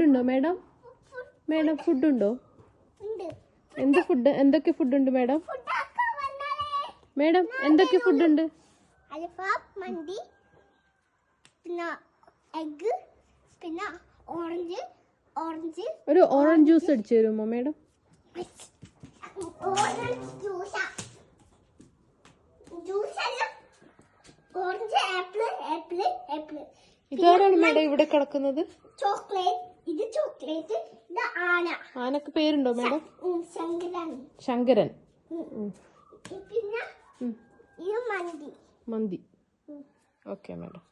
ഉണ്ടോ madam? Madam food ഉണ്ടോ? എന്ത് ഫുഡ്? എന്തൊക്കെ ഫുഡ് ഉണ്ട് മാഡം? മാഡം എന്തൊക്കെ ഫുഡ് ഉണ്ട്? അൽഫാം, മന്തി, പിന്നെ എഗ്, പിന്നെ ഓറഞ്ച്. ഒരു ഓറഞ്ച് ജ്യൂസ് അടിച്ചു തരുമോ മാഡം? ഓറഞ്ച് ജ്യൂസ് അല്ല, ഓറഞ്ച്. ആപ്പിൾ. ഇതാരാണ് മാഡം ഇവിടെ കിടക്കുന്നത്? ചോക്ലേറ്റ്. ഇത് ചോക്ലേറ്റ്. ഇത് ആന. ആനക്ക് പേരുണ്ടോ മാഡം? ശങ്കരൻ. ശങ്കരൻ. പിന്നെ ഇത് മന്തി. മന്തി. Okay madam.